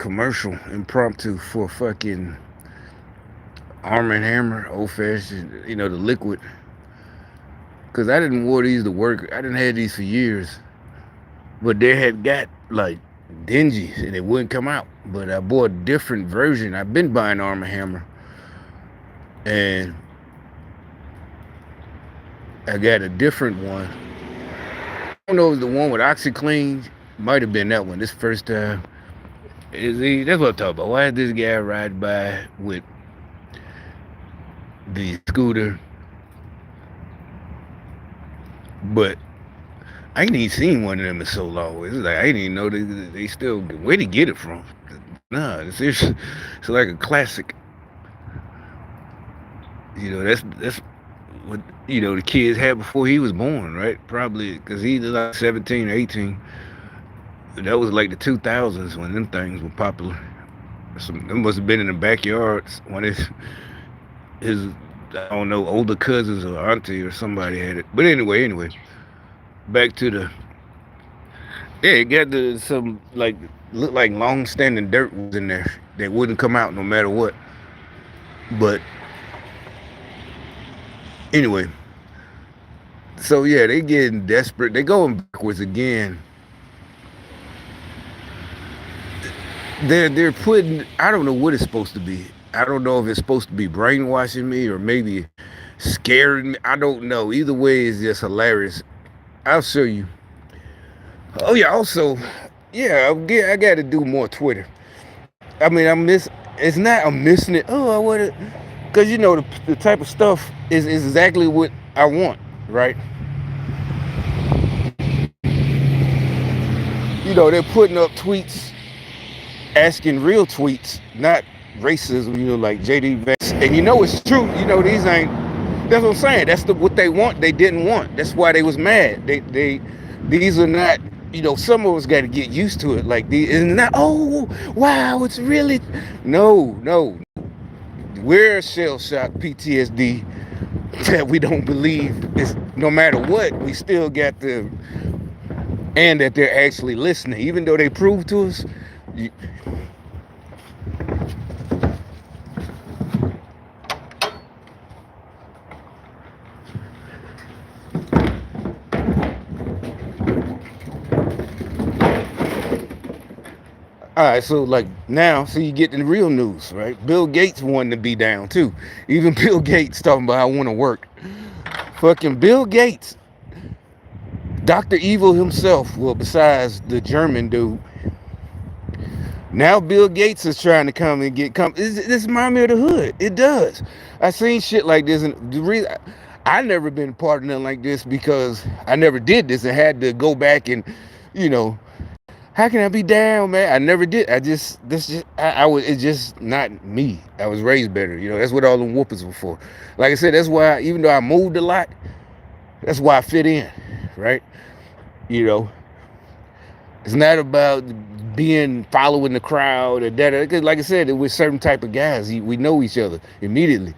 commercial impromptu for fucking Arm and Hammer, old fashioned, the liquid. Cause I didn't wore these to work. I didn't have these for years, but they had got like dingy and it wouldn't come out. But I bought a different version. I've been buying Arm and Hammer, and I got a different one. I don't know if it was the one with OxyClean. Might have been that one. This first time. That's what I'm talking about. Why is this guy ride by with the scooter? But I ain't even seen one of them in so long. It's like I didn't even know they still where to get it from. Nah, it's like a classic. That's what the kids had before he was born, right? Probably because he's like 17 or 18. That was like the 2000s when them things were popular. Them must have been in the backyards when his I don't know older cousins or auntie or somebody had it. But anyway, back to the it got some like look like long standing dirt was in there that wouldn't come out no matter what. But anyway, so yeah, they getting desperate. They going backwards again. They're putting. I don't know what it's supposed to be. I don't know if it's supposed to be brainwashing me or maybe scaring me. I don't know. Either way, it's just hilarious. I'll show you. Oh yeah. Also, yeah, I got to do more Twitter. I mean, I miss. It's not I'm missing it. Oh, I want it because the type of stuff is exactly what I want. Right. They're putting up tweets asking real tweets, not racism, like JD Vance. And it's true. These ain't. That's what I'm saying. That's what they want. They didn't want. That's why they was mad. These are not. Some of us got to get used to it. Like it's not. Oh, wow, it's really. No. We're shell shock PTSD that we don't believe is no matter what. We still got the and that they're actually listening, even though they prove to us. All right, so like now, so you get the real news, right? Bill Gates wanted to be down too. Even Bill Gates talking about I want to work. Fucking Bill Gates, Dr. Evil himself. Well, besides the German dude, now Bill Gates is trying to come and This reminds me of the hood. It does. I seen shit like this, and the reason I never been part of nothing like this because I never did this and had to go back and, you know, how can I be down, man? I never did. I was, it's just not me. I was raised better. That's what all them whoopers were for. Like I said, that's why, even though I moved a lot, that's why I fit in, right? You know, it's not about following the crowd or that. Because like I said, it was certain type of guys. We know each other immediately.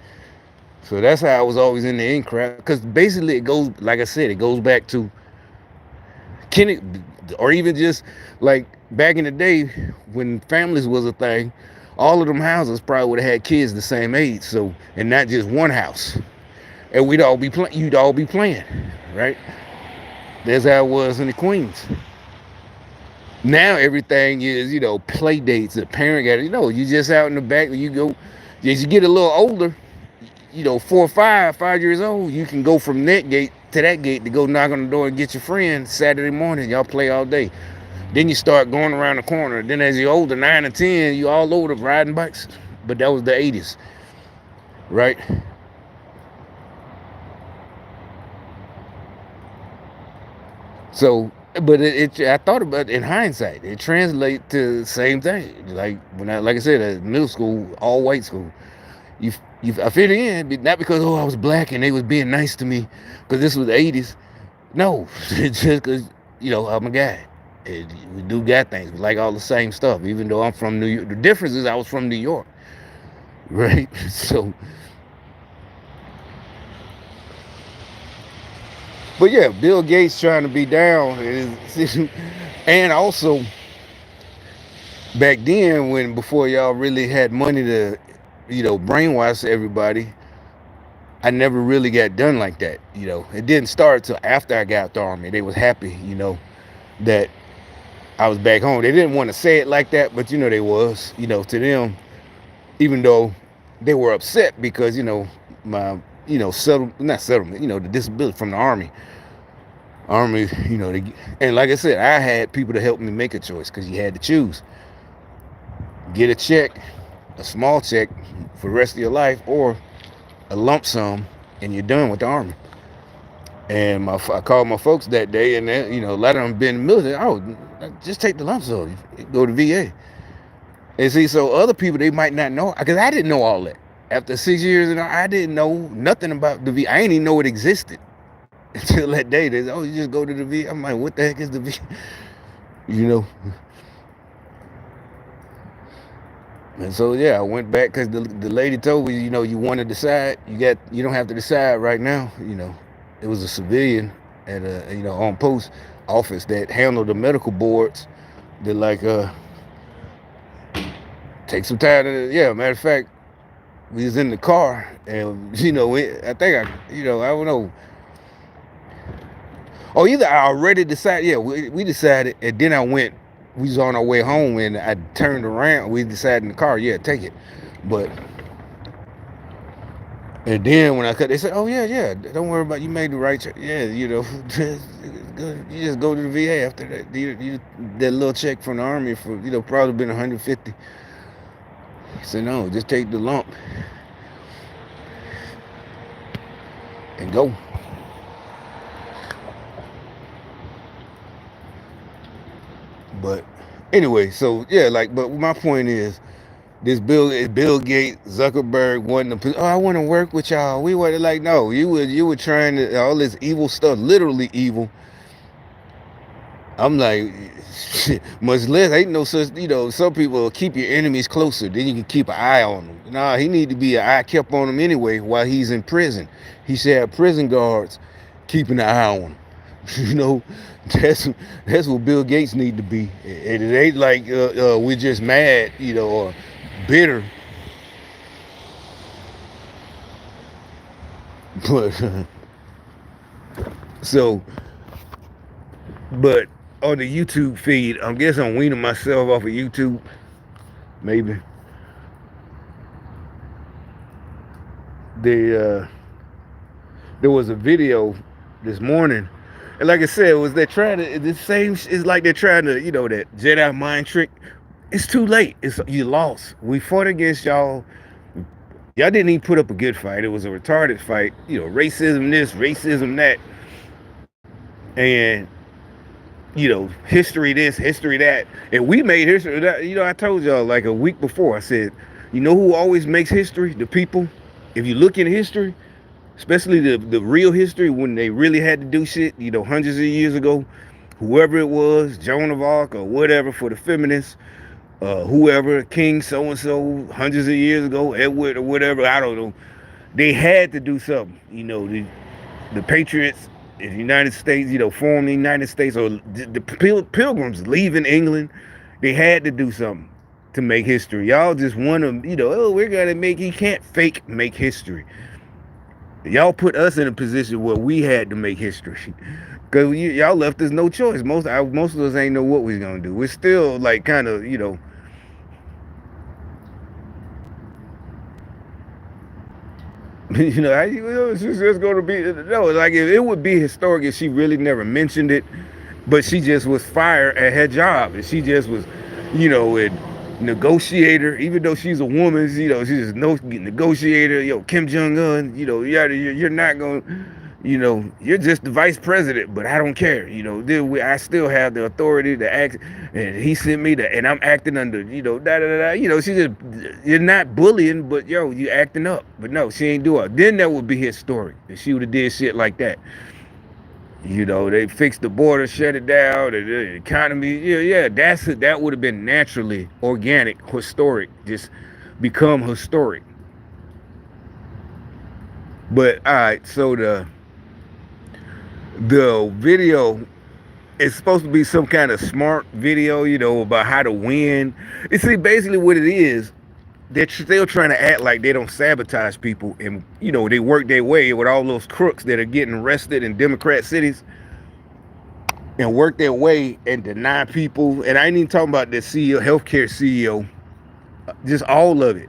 So that's how I was always in the in crowd. Because basically it goes, like I said, it goes back to or even just like back in the day when families was a thing, all of them houses probably would have had kids the same age, so and not just one house, and you'd all be playing, right? That's how it was in the Queens. Now everything is play dates. The parent got you just out in the back. You go as you get a little older, 4 or 5 years old, you can go from that gate to that gate to go knock on the door and get your friend Saturday morning. Y'all play all day. Then you start going around the corner. Then as you're older, 9 or 10, you all over the riding bikes. But that was the 80s, right? So, but I thought about it in hindsight. It translates to the same thing. Like like I said, at middle school, all white school. I fit in, not because I was black and they was being nice to me, because this was the 80s. No, it's just because I'm a guy. We do got things. We like all the same stuff, even though I'm from New York. The difference is I was from New York, right? So, but yeah, Bill Gates trying to be down, and also back then, when before y'all really had money to, brainwash everybody, I never really got done like that. It didn't start till after I got the army. They was happy, that I was back home. They didn't want to say it like that, but they was, to them, even though they were upset because, my, not settlement, the disability from the army, and like I said, I had people to help me make a choice because you had to choose: get a check, a small check for the rest of your life, or a lump sum, and you're done with the army. And I called my folks that day, and they, a lot of them been in the military. Oh, just take the lump sum, go to VA. And see, so other people, they might not know, because I didn't know all that. After 6 years, I didn't know nothing about the VA. I didn't even know it existed until that day. They said, oh, you just go to the VA. I'm like, what the heck is the VA? You know. And so yeah, I went back because the lady told me, you want to decide. You don't have to decide right now. It was a civilian at a on post office that handled the medical boards. That like take some time to, yeah. Matter of fact, we was in the car and I think I don't know. Or either I already decided. Yeah, we decided, and then I went. We was on our way home, and I turned around. We decided in the car, yeah, take it. But and then when I cut, they said, "Oh yeah, don't worry about it. You made the right choice. Yeah, you just go to the VA after that. That little check from the army for probably been 150." I said, "No, just take the lump and go." But anyway, so yeah, but my point is, this Bill Gates, Zuckerberg wanting to, oh, I want to work with y'all. We were like, no, you were trying to, all this evil stuff, literally evil. I'm like, shit, much less, ain't no such, some people will keep your enemies closer, then you can keep an eye on them. Nah, he need to be an eye kept on him anyway while he's in prison. He should have prison guards keeping an eye on him. That's what Bill Gates need to be. And it ain't like we're just mad, or bitter. But so, but on the YouTube feed, I guess I'm weaning myself off of YouTube. Maybe there was a video this morning, and like I said, it was they're trying to the same. It's like they're trying to, that Jedi mind trick. It's too late. You lost. We fought against y'all. Y'all didn't even put up a good fight. It was a retarded fight. Racism this, racism that, and history this, history that, and we made history. I told y'all like a week before. I said, who always makes history? The people. If you look in history, especially the real history when they really had to do shit, hundreds of years ago, whoever it was, Joan of Arc or whatever for the feminists, whoever, King so-and-so, hundreds of years ago, Edward or whatever, I don't know. They had to do something. The Patriots in the United States, formed the United States, or the Pilgrims leaving England, they had to do something to make history. Y'all just want to, we're going to make, you can't fake make history. Y'all put us in a position where we had to make history. Because y'all left us no choice. Most of us ain't know what we was going to do. We're still like kind of, it's just going to be, no, like it would be historic if she really never mentioned it, but she just was fired at her job, and she just was, a negotiator, even though she's a woman, she's just no negotiator, Kim Jong-un, you're not going to, you're just the vice president, but I don't care, I still have the authority to act, and he sent me and I'm acting under, she just, you're not bullying, but you acting up. But no, she ain't do it. Then that would be historic if she would have did shit like that. They fixed the border, shut it down, the economy, that would have been naturally organic, historic, just become historic. But all right, so the video It's supposed to be some kind of smart video, about how to win. You see, basically what it is, they're still trying to act like they don't sabotage people, and they work their way with all those crooks that are getting arrested in Democrat cities, and work their way and deny people. And I ain't even talking about the CEO, healthcare CEO, just all of it.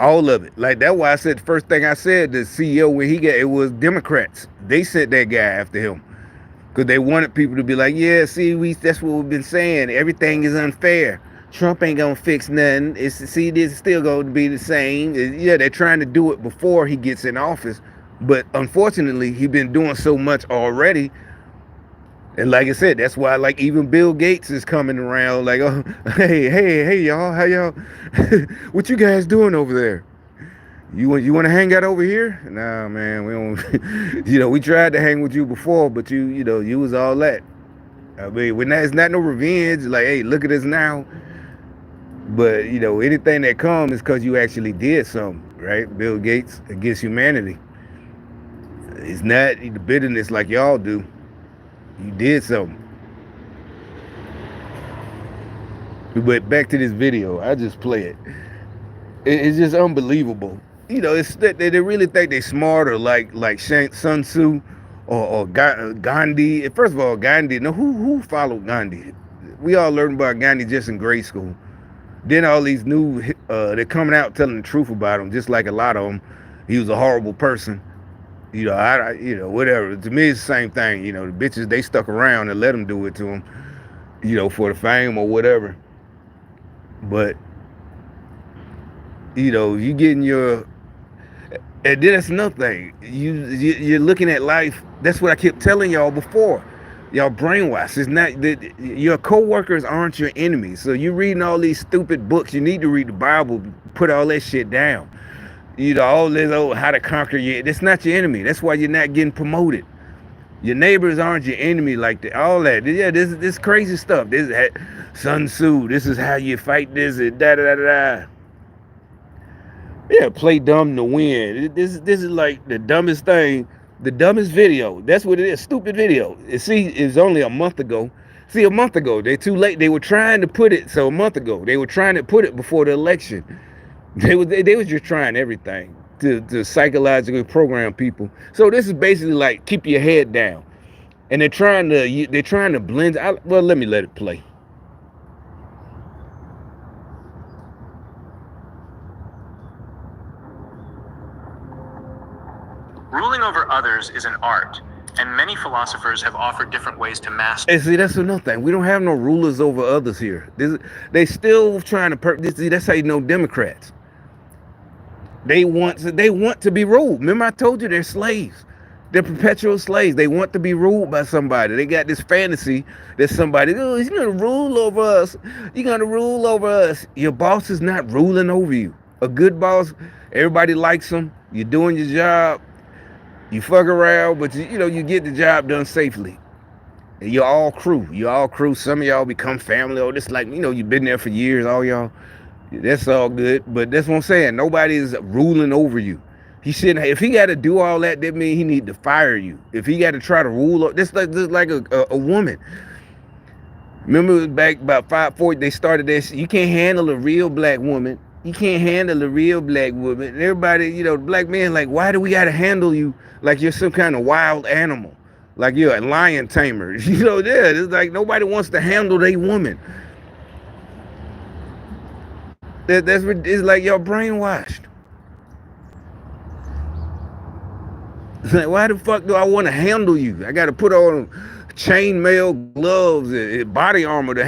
All of it. Like, that's why I said the first thing I said, the CEO, when it was Democrats. They sent that guy after him. Because they wanted people to be like, yeah, see, that's what we've been saying. Everything is unfair. Trump ain't gonna fix nothing. This is still going to be the same. Yeah, they're trying to do it before he gets in office. But unfortunately, he's been doing so much already. And like I said, that's why, like, even Bill Gates is coming around like, oh, hey, y'all, how y'all, what you guys doing over there? You want to hang out over here? Nah, man, we don't. We tried to hang with you before, but you was all that. I mean, it's not no revenge. Like, hey, look at us now. But anything that comes is because you actually did something, right? Bill Gates against humanity. It's not the bitterness like y'all do. You did something. But back to this video, I just play it. It's just unbelievable. It's that they really think they're smarter, like Sun Tzu or Gandhi. First of all, Gandhi. No, who followed Gandhi? We all learned about Gandhi just in grade school. Then all these new, they're coming out telling the truth about him, just like a lot of them. He was a horrible person. Whatever. To me, it's the same thing. The bitches, they stuck around and let him do it to him, for the fame or whatever. But, you getting your, and then that's another thing. You're looking at life. That's what I kept telling y'all before. Y'all brainwashed. It's not that your co-workers aren't your enemies. So you reading all these stupid books. You need to read the Bible. Put all that shit down. All this how to conquer you. That's not your enemy. That's why you're not getting promoted. Your neighbors aren't your enemy like that. All that. Yeah, this crazy stuff. This is Sun Tzu. This is how you fight this and da da da da. Yeah, play dumb to win. This is like the dumbest thing. The dumbest video. That's what it is. Stupid video. See, it was only a month ago. See, a month ago. They're too late. They were trying to put it. So a month ago, they were trying to put it before the election. They was just trying everything to psychologically program people. So this is basically like keep your head down, and they're trying to blend. Well, let me let it play. Ruling over others is an art, and many philosophers have offered different ways to master. And see, that's another thing. We don't have no rulers over others here. They still trying to. That's how you know Democrats. They want to be ruled. Remember, I told you they're slaves. They're perpetual slaves. They want to be ruled by somebody. They got this fantasy that somebody, he's gonna rule over us. You're gonna rule over us. Your boss is not ruling over you. A good boss, everybody likes him. You're doing your job. You fuck around, but you get the job done safely. And you're all crew. Some of y'all become family. Or this like, you've been there for years, all y'all. That's all good. But that's what I'm saying. Nobody is ruling over you. He shouldn't. If he got to do all that, that means he need to fire you. If he got to try to rule, this like a woman. Remember back about 5-4, they started this. You can't handle a real black woman. You can't handle a real black woman. And everybody, the black men, like, why do we got to handle you like you're some kind of wild animal? Like you're a lion tamer. It's like nobody wants to handle their woman. It's like y'all brainwashed. It's like, why the fuck do I want to handle you? I got to put on chainmail gloves and body armor to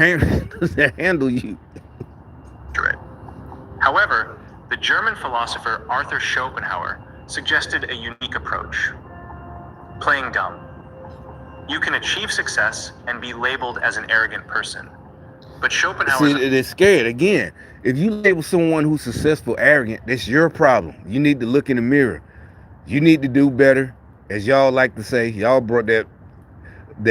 handle you. However, the German philosopher Arthur Schopenhauer suggested a unique approach: playing dumb. You can achieve success and be labeled as an arrogant person. But Schopenhauer... See, they're scared. Again, if you label someone who's successful arrogant, that's your problem. You need to look in the mirror. You need to do better. As y'all like to say, y'all brought that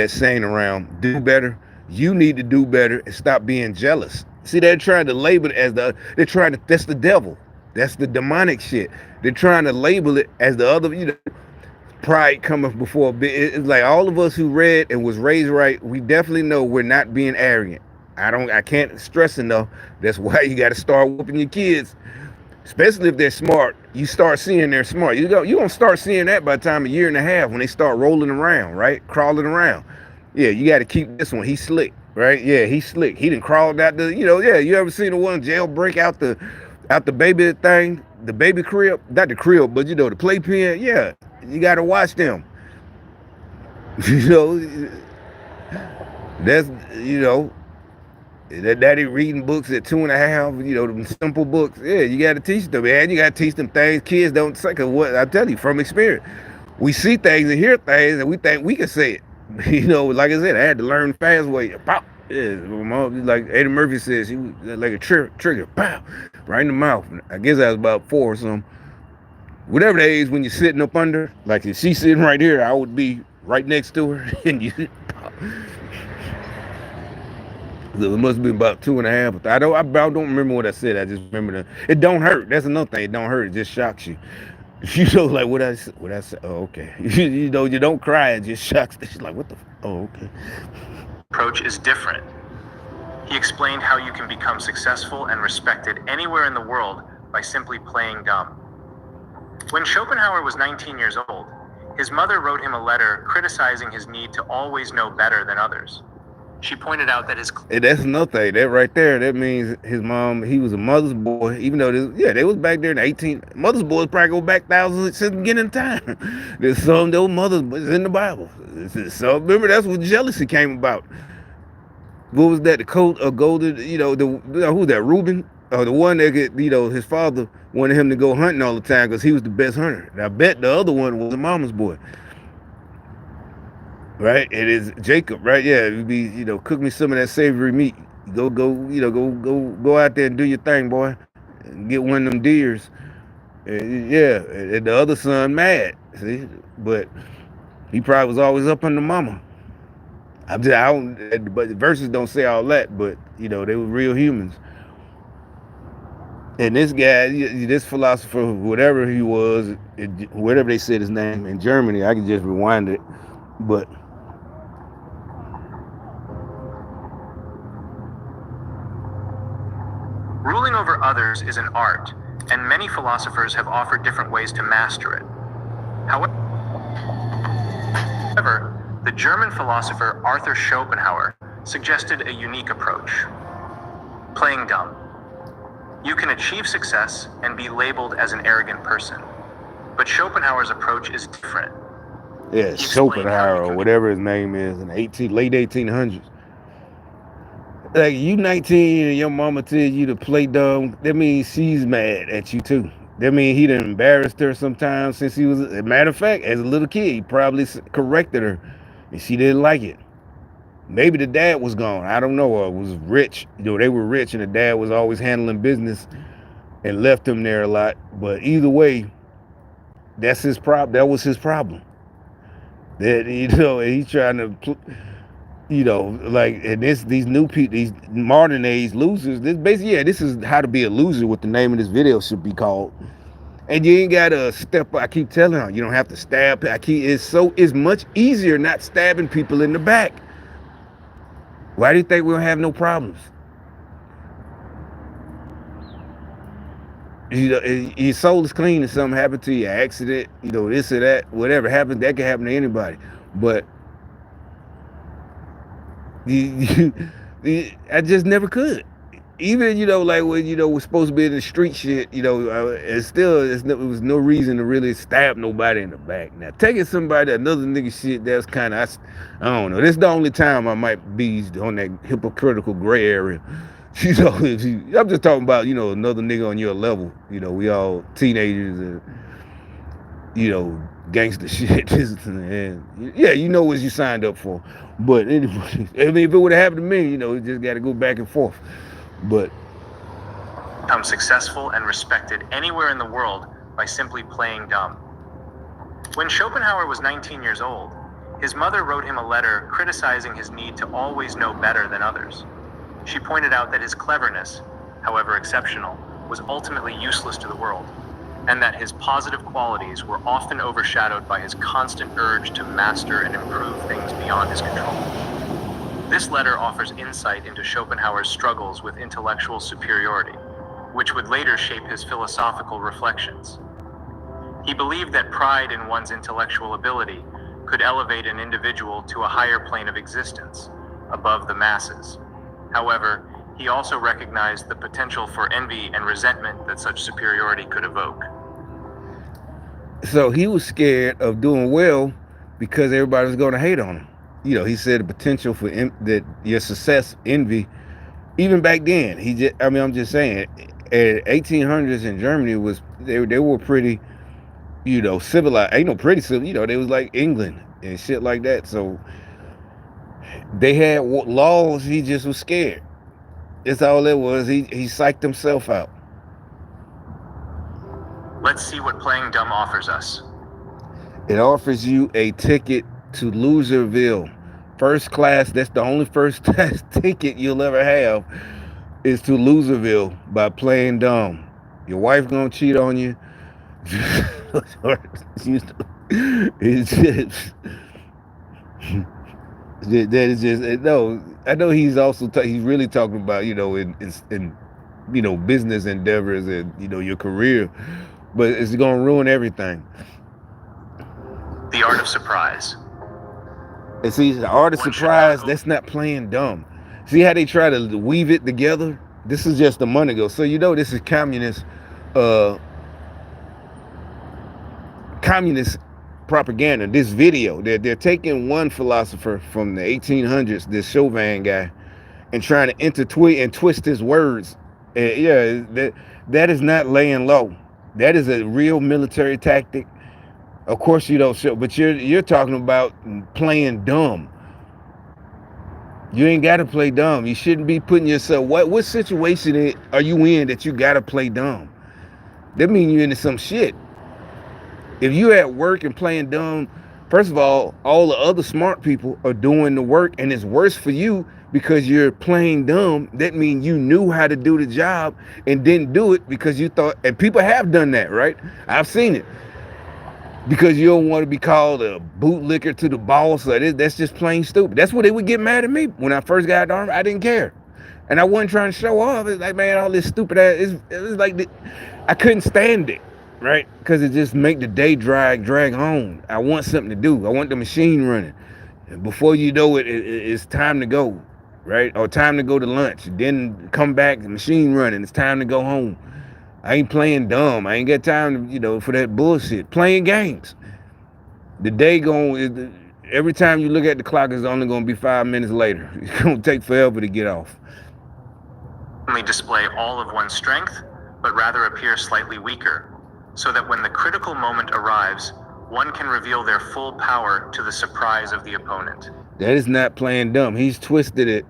saying around, do better. You need to do better and stop being jealous. See, they're trying to label it as that's the devil. That's the demonic shit. They're trying to label it as the other, pride cometh before it's like all of us who read and was raised right, we definitely know we're not being arrogant. I can't stress enough. That's why you got to start whooping your kids, especially if they're smart. You start seeing they're smart. You're gonna start seeing that by the time a year and a half when they start rolling around, right, crawling around. Yeah, you got to keep this one. He's slick, right? Yeah, he's slick. He done crawled out the, yeah. You ever seen the one jailbreak out the baby thing, the baby crib, not the crib, but the playpen? Yeah, you got to watch them. you know, that's that daddy reading books at 2.5, them simple books. Yeah, you got to teach them, man. You got to teach them things kids don't say. Cause what I tell you from experience, we see things and hear things, and we think we can say it. Like I said, I had to learn the fast way. Pop. Yeah, like Eddie Murphy says, she was like a trigger, pow, right in the mouth. I guess I was about 4 or something. Whatever the age when you're sitting up under, like if she's sitting right here, I would be right next to her, and you. So it must have been about 2.5. I don't remember what I said. I just remember it don't hurt. That's another thing. It don't hurt. It just shocks you. Like what I said. Oh, okay. You don't cry. It just shocks. She's like, what the? Oh, okay. Approach is different. He explained how you can become successful and respected anywhere in the world by simply playing dumb. When Schopenhauer was 19 years old, his mother wrote him a letter criticizing his need to always know better than others. She pointed out that that's another thing. That right there, that means his mom, he was a mother's boy, even though they was back there in the 18. Mother's boys probably go back thousands since the beginning of time. There's some of those mothers boys in the Bible. So remember, that's what jealousy came about. What was that? The coat of golden, who's that? Reuben? The one that his father wanted him to go hunting all the time because he was the best hunter. And I bet the other one was a mama's boy. Right, it is Jacob, right? Yeah, it'd be, cook me some of that savory meat. Go out there and do your thing, boy. Get one of them deers. And the other son mad, see, but he probably was always up on the mama. But the verses don't say all that, but they were real humans. And this guy, this philosopher, whatever he was, whatever they said his name in Germany, I can just rewind it, but. Ruling over others is an art, and many philosophers have offered different ways to master it. However, the German philosopher Arthur Schopenhauer suggested a unique approach: playing dumb. You can achieve success and be labeled as an arrogant person, but Schopenhauer's approach is different. Yeah, Schopenhauer, or whatever his name is, in late 1800s. Like, you 19 and your mama tells you to play dumb, that means she's mad at you too. That means he done embarrassed her sometimes since he was, as a matter of fact, as a little kid, he probably corrected her and she didn't like it. Maybe the dad was gone, I don't know, or was rich. They were rich and the dad was always handling business and left him there a lot. But either way, that's his problem. That was his problem. That, he's trying to... and these new people, these modern age losers, this is how to be a loser, what the name of this video should be called. And you ain't gotta step, I keep telling her, you don't have to stab. It's much easier not stabbing people in the back. Why do you think we don't have no problems? Your soul is clean and something happened to you, accident, this or that, whatever happened, that can happen to anybody. But I just never could. Even like when we're supposed to be in the street shit, it was no reason to really stab nobody in the back. Now taking somebody another nigga shit, that's kind of, I don't know. This is the only time I might be on that hypocritical gray area. I'm just talking about another nigga on your level. We all teenagers and gangster shit. And yeah, what you signed up for. But anyway, if it would have happened to me, it just got to go back and forth. But become successful and respected anywhere in the world by simply playing dumb. When Schopenhauer was 19 years old, his mother wrote him a letter criticizing his need to always know better than others. She pointed out that his cleverness, however exceptional, was ultimately useless to the world. and that his positive qualities were often overshadowed by his constant urge to master and improve things beyond his control. This letter offers insight into Schopenhauer's struggles with intellectual superiority, which would later shape his philosophical reflections. He believed that pride in one's intellectual ability could elevate an individual to a higher plane of existence, above the masses. However, he also recognized the potential for envy and resentment that such superiority could evoke. So he was scared of doing well because everybody was going to hate on him. He said the potential for that your success, envy, even back then. I'm just saying, at 1800s in Germany they were pretty, civilized. Ain't no pretty civil, they was like England and shit like that. So they had laws. He just was scared. That's all it was. He psyched himself out. Let's see what playing dumb offers us. It offers you a ticket to Loserville. First class. That's the only first class ticket you'll ever have is to Loserville by playing dumb. Your wife gonna cheat on you. It's just, that is just no. I know he's also he's really talking about in business endeavors and your career, but it's gonna ruin everything. The art of surprise. And see, the art of surprise, that's not playing dumb. See how they try to weave it together? This is just the money go. So this is communist propaganda. This video, they're taking one philosopher from the 1800s, this Chauvin guy, and trying to intertwist and twist his words. And that is not laying low. That is a real military tactic. Of course you don't show, but you're talking about playing dumb. You ain't got to play dumb. You shouldn't be putting yourself. What situation are you in that you got to play dumb? That means you're into some shit. If you at work and playing dumb, first of all the other smart people are doing the work, and it's worse for you because you're playing dumb. That means you knew how to do the job and didn't do it because you thought. And people have done that, right? I've seen it. Because you don't want to be called a bootlicker to the boss. That's just plain stupid. That's what they would get mad at me when I first got out of the Army. I didn't care, and I wasn't trying to show off. It's like, man, all this stupid ass. It was like I couldn't stand it, right? Because it just make the day drag on. I want something to do. I want the machine running. And before you know it, it's time to go, right? Or time to go to lunch. Then come back, the machine running. It's time to go home. I ain't playing dumb. I ain't got time to, for that bullshit. Playing games. The day every time you look at the clock, it's only going to be 5 minutes later. It's going to take forever to get off. Only display all of one's strength, but rather appear slightly weaker, so that when the critical moment arrives, one can reveal their full power to the surprise of the opponent. That is not playing dumb. He's twisted it.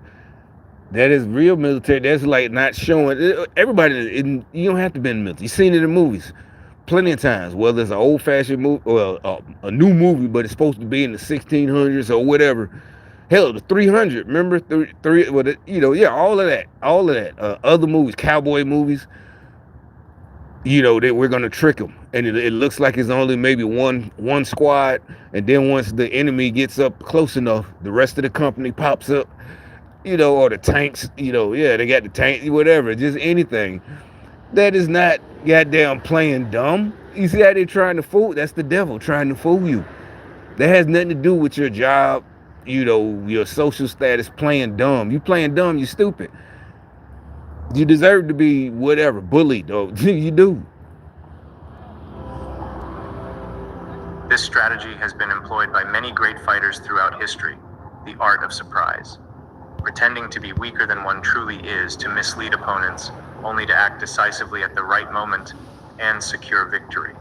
That is real military. That's like not showing everybody. You don't have to be in the military. You've seen it in movies plenty of times, whether it's an old-fashioned movie or a new movie, but it's supposed to be in the 1600s or whatever. Hell, the 300. Remember all of that. Other movies, cowboy movies. That we're gonna trick them, and it looks like it's only maybe one squad, and then once the enemy gets up close enough, the rest of the company pops up. Or the tanks, they got the tank, whatever, just anything. That is not goddamn playing dumb. You see how they're trying to fool? That's the devil trying to fool you. That has nothing to do with your job, your social status. Playing dumb. You playing dumb, you stupid. You deserve to be whatever, bullied, though. You do. This strategy has been employed by many great fighters throughout history, the art of surprise. Pretending to be weaker than one truly is to mislead opponents, only to act decisively at the right moment and secure victory.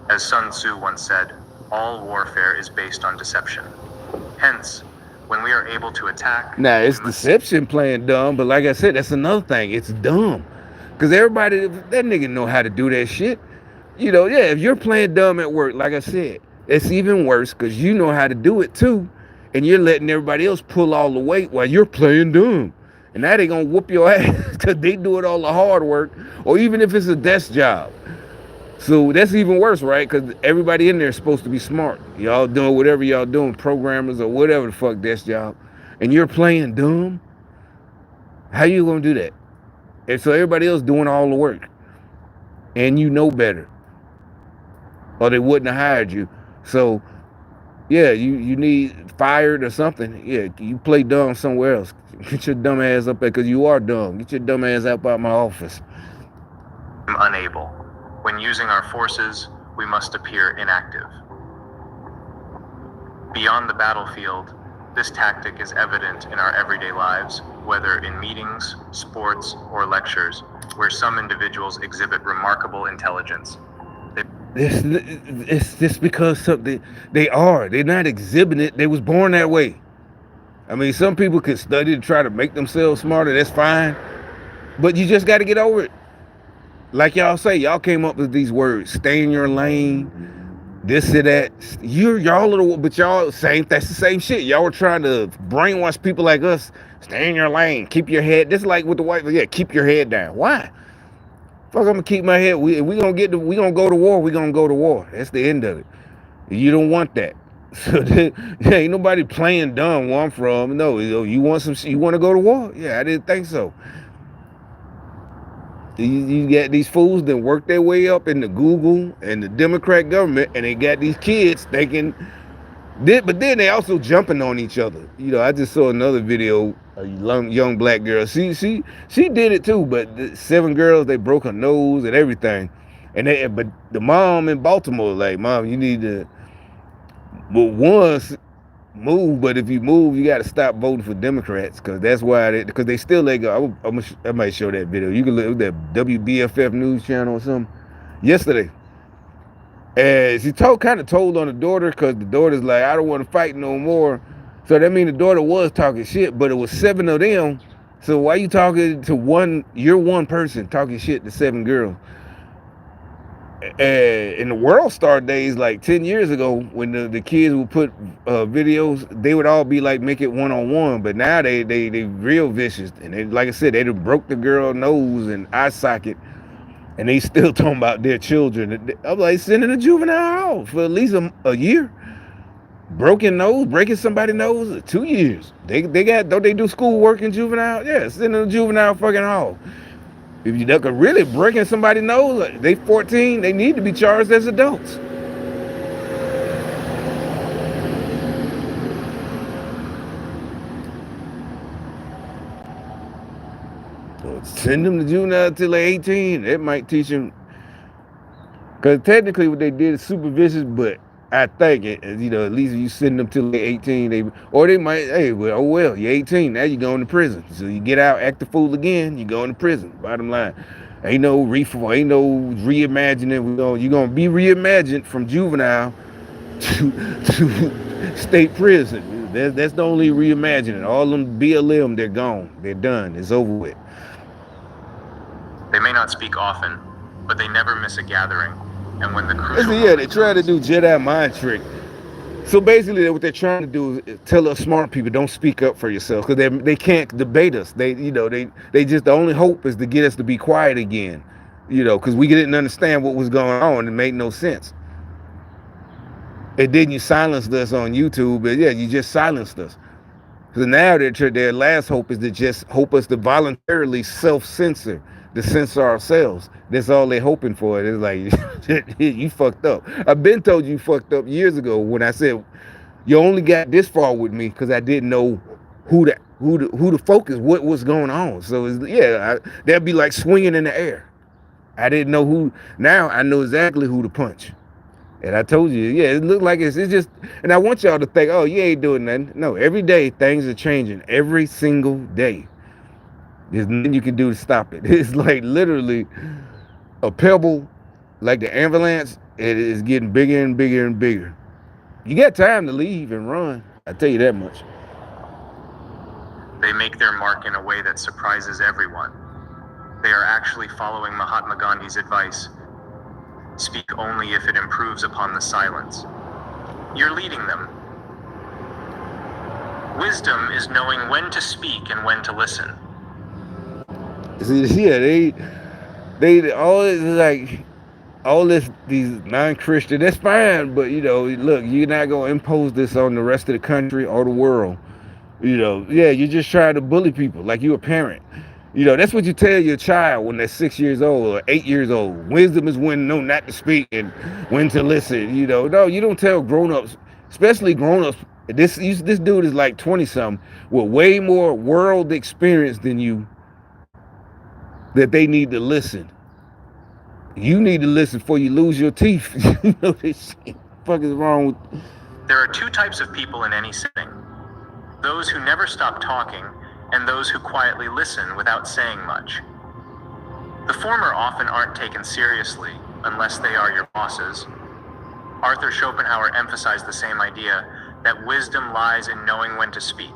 As Sun Tzu once said, all warfare is based on deception. Hence, when we are able to attack... Now, it's deception playing dumb, but like I said, that's another thing. It's dumb. Because everybody, that nigga know how to do that shit. If you're playing dumb at work, like I said, it's even worse because you know how to do it too. And you're letting everybody else pull all the weight while you're playing dumb. And now they're going to whoop your ass because they do it all the hard work. Or even if it's a desk job. So that's even worse, right? Because everybody in there is supposed to be smart. Y'all doing whatever y'all doing, programmers or whatever the fuck that's y'all, and you're playing dumb. How you gonna do that? And so everybody else doing all the work, and you know better, or they wouldn't have hired you. So yeah, you need fired or something. Yeah, you play dumb somewhere else. Get your dumb ass up there because you are dumb. Get your dumb ass out of my office. Unable. When using our forces, we must appear inactive. Beyond the battlefield, this tactic is evident in our everyday lives, whether in meetings, sports, or lectures, where some individuals exhibit remarkable intelligence. It's just because something they're not exhibiting it. They was born that way. I mean, some people could study to try to make themselves smarter. That's fine, but you just got to get over it. Like y'all say, y'all came up with these words: stay in your lane, this and that. Y'all little, but y'all same. That's the same shit. Y'all were trying to brainwash people like us. Stay in your lane. Keep your head. This is like with the white. Yeah, keep your head down. Why? Fuck, I'm gonna keep my head. We gonna we gonna go to war. We gonna go to war. That's the end of it. You don't want that. So yeah, ain't nobody playing dumb where I'm from. No, you want some. You want to go to war? Yeah, I didn't think so. You got these fools that work their way up in the Google and the Democrat government, and they got these kids thinking. But then they also jumping on each other. You know, I just saw another video. A young black girl. She did it too. But the 7 girls, they broke her nose and everything. But the mom in Baltimore, like, mom, you need to. Well, once move, but if you move, you got to stop voting for Democrats because that's why because they still let go. I might show that video. You can look at that WBFF news channel or something yesterday. And she kind of told on the daughter because the daughter's like, I don't want to fight no more. So that means the daughter was talking shit, but it was 7 of them. So why you talking to one? You're one person talking shit to 7 girls. In the World Star days, like 10 years ago, when the kids would put videos, they would all be like, make it one-on-one. But now they real vicious. And they, like I said, they broke the girl nose and eye socket. And they still talking about their children. I'm like, sending a juvenile hall for at least a year. Broken nose, breaking somebody's nose, 2 years. Don't they do school work in juvenile? Yeah, sending a juvenile fucking hall. If you look at really breaking somebody's nose, they 14, they need to be charged as adults. So send them to juvenile till they're 18. That might teach them. Because technically what they did is supervision, but I think, at least if you send them till they're 18, they might, hey, well, you're 18, now you're going to prison. So you get out, act the fool again, you're going to prison. Bottom line. Ain't no reimagining. You're gonna be reimagined from juvenile to state prison. That's the only reimagining. All them BLM, they're gone. They're done. It's over with. They may not speak often, but they never miss a gathering. And when the crucial they try to do Jedi mind trick. So basically, what they're trying to do is tell us smart people, don't speak up for yourselves because they can't debate us. They just, the only hope is to get us to be quiet again, because we didn't understand what was going on. It made no sense. And then you silenced us on YouTube, but yeah, you just silenced us. So now their last hope is to just hope us to voluntarily self-censor, to censor ourselves. That's all they're hoping for. It's like, you fucked up. I've been told you fucked up years ago when I said you only got this far with me because I didn't know who to focus, what was going on. So that'd be like swinging in the air. I didn't know who. Now I know exactly who to punch. And I told you, it looked like it's just, and I want y'all to think, oh, you ain't doing nothing. No, every day things are changing. Every single day. There's nothing you can do to stop it. It's like literally a pebble, like the avalanche, it is getting bigger and bigger and bigger. You got time to leave and run. I tell you that much. They make their mark in a way that surprises everyone. They are actually following Mahatma Gandhi's advice. Speak only if it improves upon the silence. You're leading them. Wisdom is knowing when to speak and when to listen. See, yeah, they always like all these non-Christian, that's fine, but you know, look, you're not gonna impose this on the rest of the country or the world. You know, yeah, you're just trying to bully people like you a parent. You know, that's what you tell your child when they're 6 years old or 8 years old. Wisdom is when know not to speak and when to listen. You know, no, you don't tell grown-ups, especially grown-ups. This dude is like 20 something with way more world experience than you, that they need to listen. You need to listen before you lose your teeth. You know this shit. What the fuck is wrong with? There are two types of people in any setting: those who never stop talking, and those who quietly listen without saying much. The former often aren't taken seriously unless they are your bosses. Arthur Schopenhauer emphasized the same idea, that wisdom lies in knowing when to speak.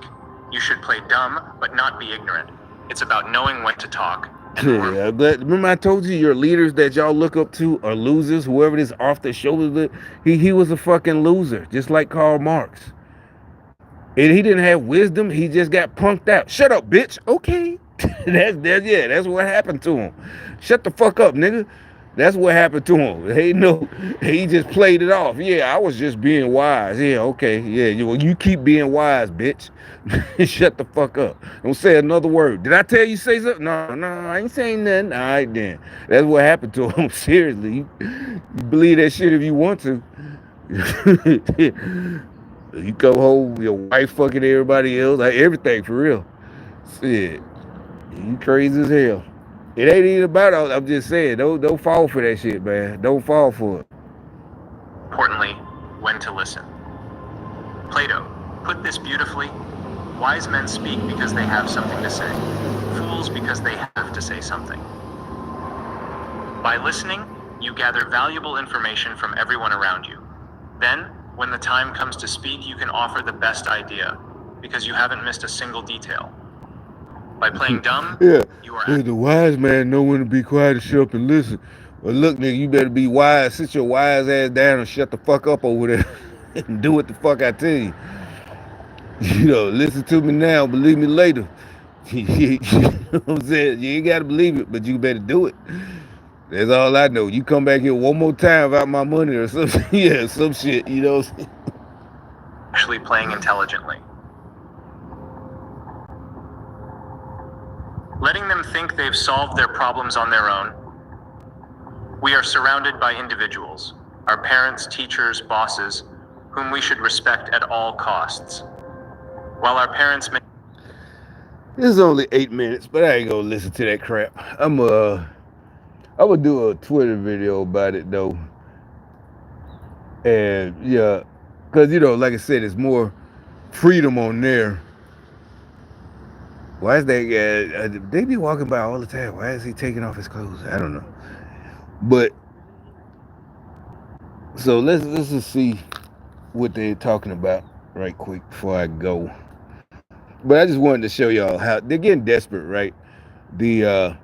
You should play dumb, but not be ignorant. It's about knowing when to talk. Yeah, but remember I told you your leaders that y'all look up to are losers. Whoever this off the shoulders, he was a fucking loser, just like Karl Marx. And he didn't have wisdom. He just got punked out. Shut up, bitch. Okay, that's what happened to him. Shut the fuck up, nigga. That's what happened to him. He just played it off. Yeah, I was just being wise. Yeah, okay. Yeah, you keep being wise, bitch. Shut the fuck up. Don't say another word. Did I tell you say something? No, I ain't saying nothing. All right, then. That's what happened to him. Seriously. You believe that shit if you want to. You come home, your wife fucking everybody else, like everything for real. Shit. You crazy as hell. It ain't even about it. I'm just saying, don't fall for that shit, man. Don't fall for it. Importantly, when to listen. Plato put this beautifully: wise men speak because they have something to say, fools because they have to say something. By listening, you gather valuable information from everyone around you. Then, when the time comes to speak, you can offer the best idea, because you haven't missed a single detail. By playing dumb, Yeah, you are the wise man know when to be quiet and shut up and listen. Well, look, nigga, you better be wise. Sit your wise ass down and shut the fuck up over there and do what the fuck I tell you. You know, listen to me now, believe me later. You know what I'm saying? You ain't gotta believe it, but you better do it. That's all I know. You come back here one more time about my money or something. Yeah, some shit, you know what I'm saying? actually playing intelligently. Letting them think they've solved their problems on their own. We are surrounded by individuals, our parents, teachers, bosses, whom we should respect at all costs. While our parents may... It's only 8 minutes, but I ain't gonna listen to that crap. I'm gonna do a Twitter video about it though. And yeah, cause you know, like I said, it's more freedom on there. Why is that guy? They be walking by all the time. Why is he taking off his clothes? I don't know. But so let's just see what they're talking about right quick before I go. But I just wanted to show y'all how they're getting desperate, right? The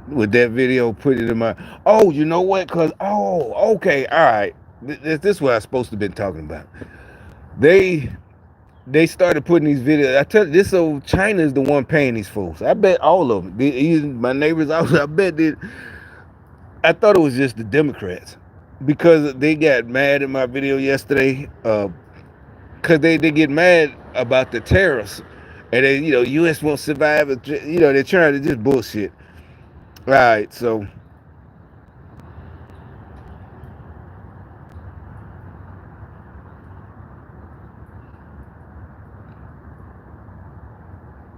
with that video, put it in my. Oh, you know what? Cause okay, all right. This is what I'm supposed to have been talking about. They started putting these videos. I tell you, this old China is the one paying these fools. I bet all of them. Even my neighbors, I bet that. I thought it was just the Democrats because they got mad at my video yesterday. Because they get mad about the tariffs, and they, you know, U.S. won't survive. You know, they're trying to just bullshit. All right, so.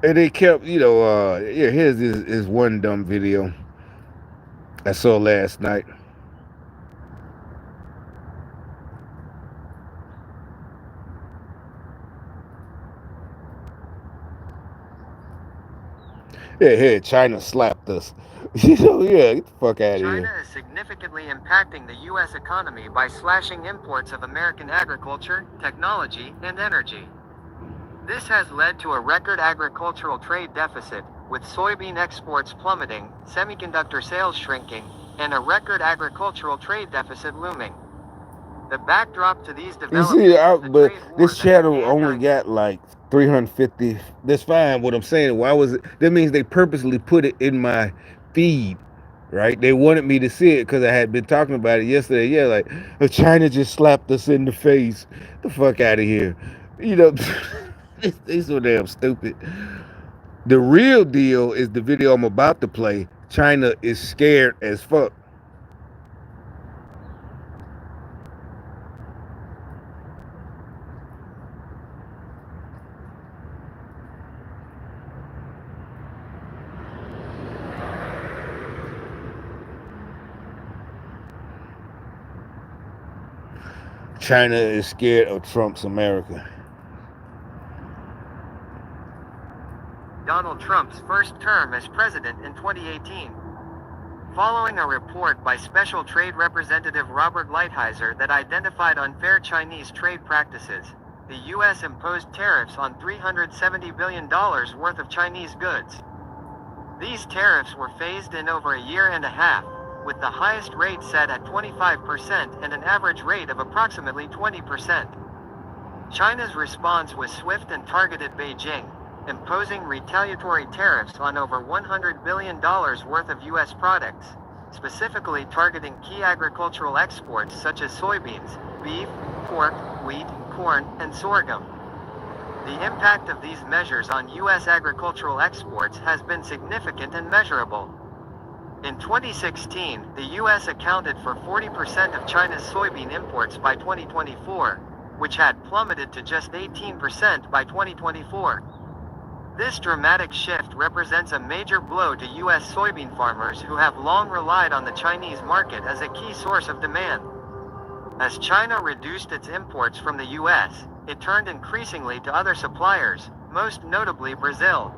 And they kept, you know, yeah, here's this one dumb video I saw last night. Yeah, here, China slapped us. You know, yeah, get the fuck out of here. China is significantly impacting the U.S. economy by slashing imports of American agriculture, technology, and energy. This has led to a record agricultural trade deficit, with soybean exports plummeting, semiconductor sales shrinking, and a record agricultural trade deficit looming. The backdrop to these developments but this channel only got like 350. That's fine. What I'm saying, why was it? That means they purposely put it in my feed right? They wanted me to see it because I had been talking about it yesterday. Yeah, like China just slapped us in the face. The fuck out of here. You know, they so damn stupid. The real deal is the video I'm about to play. China is scared as fuck. China is scared of Trump's America. Donald Trump's first term as president in 2018. Following a report by Special Trade Representative Robert Lighthizer that identified unfair Chinese trade practices, the U.S. imposed tariffs on $370 billion worth of Chinese goods. These tariffs were phased in over a year and a half, with the highest rate set at 25% and an average rate of approximately 20%. China's response was swift and targeted Beijing, imposing retaliatory tariffs on over $100 billion worth of U.S. products, specifically targeting key agricultural exports such as soybeans, beef, pork, wheat, corn, and sorghum. The impact of these measures on U.S. agricultural exports has been significant and measurable. In 2016, the U.S. accounted for 40% of China's soybean imports by 2024, which had plummeted to just 18% by 2024. This dramatic shift represents a major blow to U.S. soybean farmers who have long relied on the Chinese market as a key source of demand. As China reduced its imports from the U.S., it turned increasingly to other suppliers, most notably Brazil.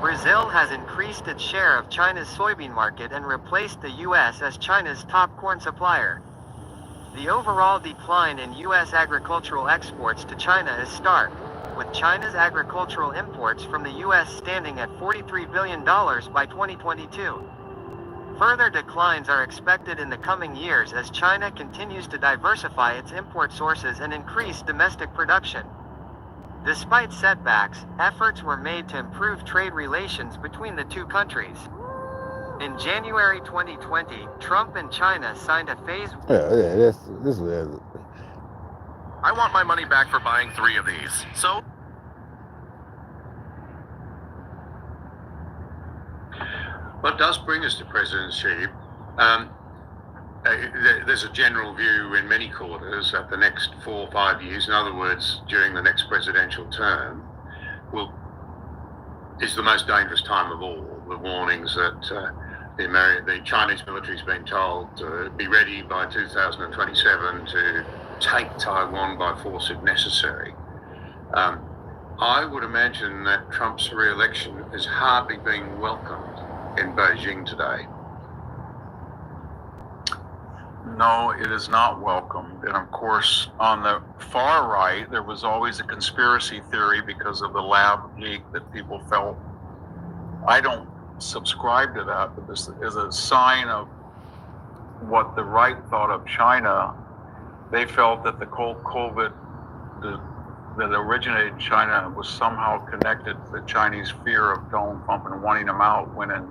Brazil has increased its share of China's soybean market and replaced the U.S. as China's top corn supplier. The overall decline in U.S. agricultural exports to China is stark, with China's agricultural imports from the U.S. standing at $43 billion by 2022. Further declines are expected in the coming years as China continues to diversify its import sources and increase domestic production. Despite setbacks, efforts were made to improve trade relations between the two countries. In January 2020, Trump and China signed a phase. This is. I want my money back for buying 3 of these. So, what does bring us to President Xi? There's a general view in many quarters that the next 4 or 5 years, in other words, during the next presidential term, is the most dangerous time of all. The warnings that the Chinese military's been told to be ready by 2027 to take Taiwan by force if necessary. I would imagine that Trump's re-election is hardly being welcomed in Beijing today. No, it is not welcomed. And of course, on the far right, there was always a conspiracy theory because of the lab leak that people felt. I don't subscribe to that, but this is a sign of what the right thought of China. They felt that the COVID that originated in China was somehow connected to the Chinese fear of Donald Trump and wanting him out, when in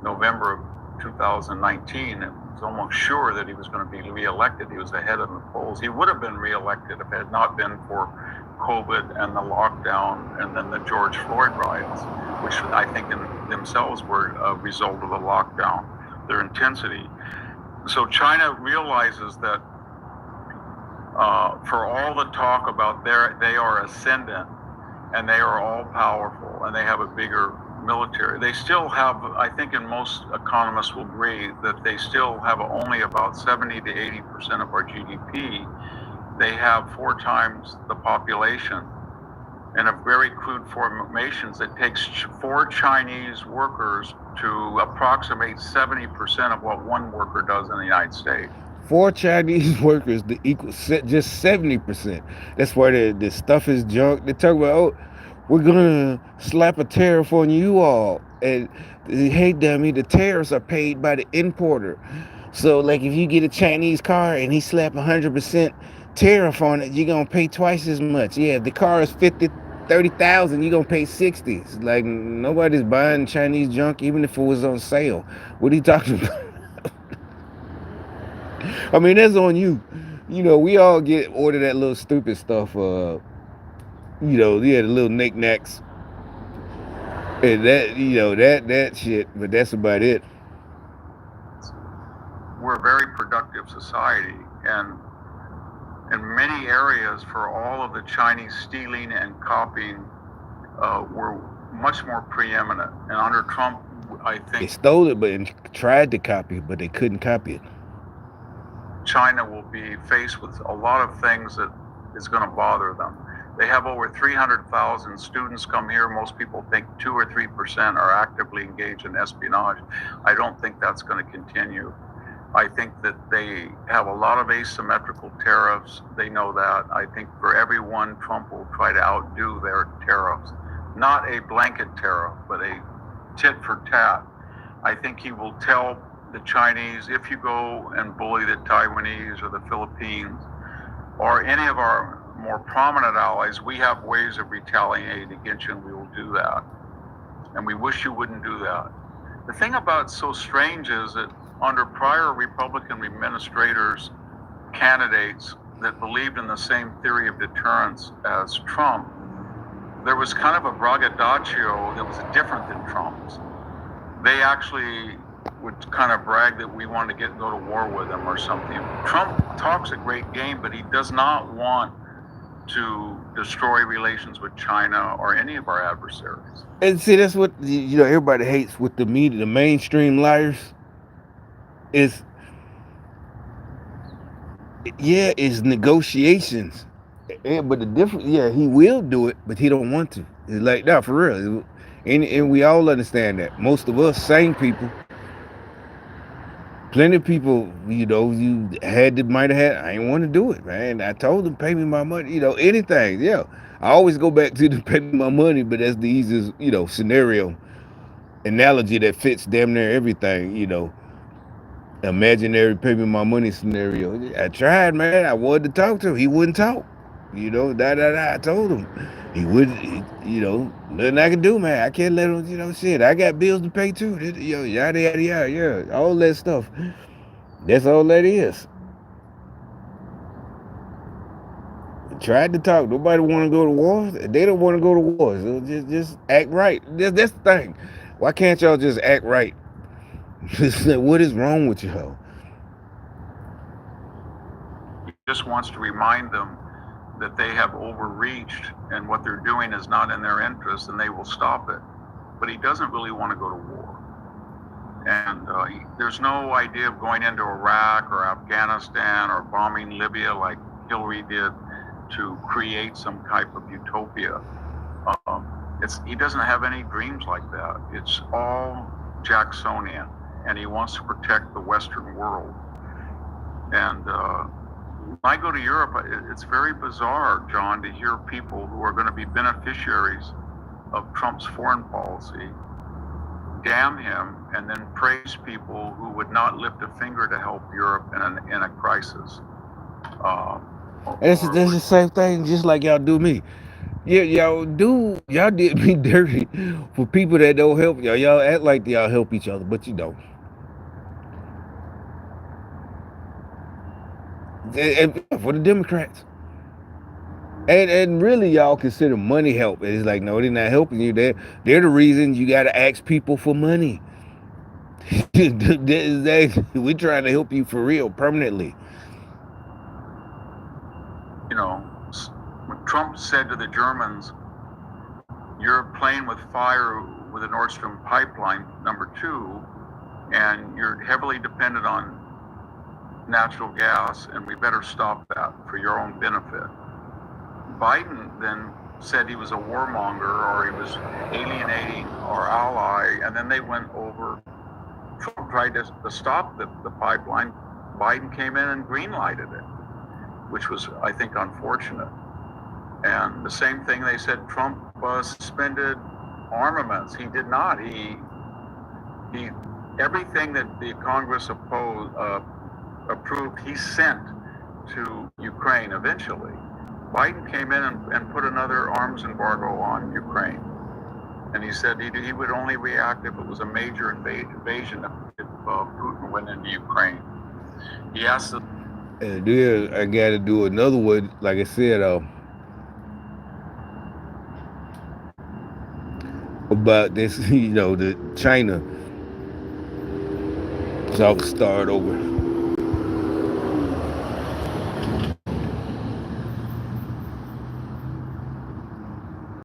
November of 2019, it was almost sure that he was going to be reelected. He was ahead of the polls. He would have been reelected if it had not been for COVID and the lockdown and then the George Floyd riots, which I think in themselves were a result of the lockdown, their intensity. So China realizes that for all the talk about they are ascendant and they are all powerful and they have a bigger military, they still have, I think, and most economists will agree, that they still have only about 70 to 80% of our GDP. They have 4 times the population. And a very crude formations, it takes 4 Chinese workers to approximate 70% of what 1 worker does in the United States. 4 Chinese workers to equal just 70%. That's why the stuff is junk. They talk about, oh, we're gonna slap a tariff on you all, and hey dummy, the tariffs are paid by the importer. So like if you get a Chinese car and he slap 100% tariff on it, you're gonna pay twice as much. Yeah, if the car is 30,000, you gonna pay 60. It's like nobody's buying Chinese junk, even if it was on sale. What are you talking about? I mean, that's on you. You know, we all get order that little stupid stuff. You know, yeah, the little knickknacks and that, you know, that shit. But that's about it. We're a very productive society, and in many areas, for all of the Chinese stealing and copying, we're much more preeminent. And under Trump, I They think stole it, but and tried to copy it, but they couldn't copy it. China will be faced with a lot of things that is going to bother them. They have over 300,000 students come here. Most people think 2 or 3% are actively engaged in espionage. I don't think that's going to continue. I think that they have a lot of asymmetrical tariffs. They know that. I think for every one, Trump will try to outdo their tariffs. Not a blanket tariff, but a tit for tat. I think he will tell the Chinese, if you go and bully the Taiwanese or the Philippines or any of our more prominent allies, we have ways of retaliating against you, and we will do that. And we wish you wouldn't do that. The thing about so strange is that under prior Republican administrators, candidates that believed in the same theory of deterrence as Trump, there was kind of a braggadocio that was different than Trump's. They actually would kind of brag that we want to go to war with them or something. Trump talks a great game, but he does not want to destroy relations with China or any of our adversaries. And see, that's what you know. Everybody hates with the media, the mainstream liars. Is is negotiations. But the difference, he will do it, but he don't want to. It's like, no, for real. And we all understand that. Most of us sane people, plenty of people, you know, you might have had, I didn't want to do it, man. I told them, pay me my money, you know, anything. Yeah. I always go back to the pay me my money, but that's the easiest, you know, scenario, analogy that fits damn near everything, you know. Imaginary pay me my money scenario. I tried, man. I wanted to talk to him. He wouldn't talk. You know, I told him. He wouldn't, you know, nothing I can do, man. I can't let him, you know, shit. I got bills to pay too. You know, yada, yada, yada, yeah. All that stuff. That's all that is. Tried to talk. Nobody want to go to war. They don't want to go to war. So just act right. That's the thing. Why can't y'all just act right? What is wrong with y'all? He just wants to remind them that they have overreached and what they're doing is not in their interest, and they will stop it. But he doesn't really want to go to war. And there's no idea of going into Iraq or Afghanistan or bombing Libya like Hillary did to create some type of utopia. He doesn't have any dreams like that. It's all Jacksonian, and he wants to protect the Western world. And when I go to Europe, it's very bizarre, John, to hear people who are going to be beneficiaries of Trump's foreign policy damn him and then praise people who would not lift a finger to help Europe in a crisis. That's the same thing, just like y'all do me. Yeah, y'all did me dirty for people that don't help y'all. Y'all act like y'all help each other, but you don't. And for the Democrats. And really, y'all consider money help. It's like, no, they're not helping you. They're the reason you got to ask people for money. We're trying to help you for real, permanently. You know, when Trump said to the Germans, you're playing with fire with the Nord Stream pipeline, #2, and you're heavily dependent on natural gas, and we better stop that for your own benefit. Biden then said he was a warmonger, or he was alienating our ally, and then they went over. Trump tried to stop the pipeline. Biden came in and green-lighted it, which was, I think, unfortunate. And the same thing, they said Trump suspended armaments. He did not. He everything that the Congress approved, he sent to Ukraine eventually. Biden came in and put another arms embargo on Ukraine. And he said he would only react if it was a major invasion if Putin went into Ukraine. He asked the And then I got to do another one, like I said, about this, the China. So I'll start over.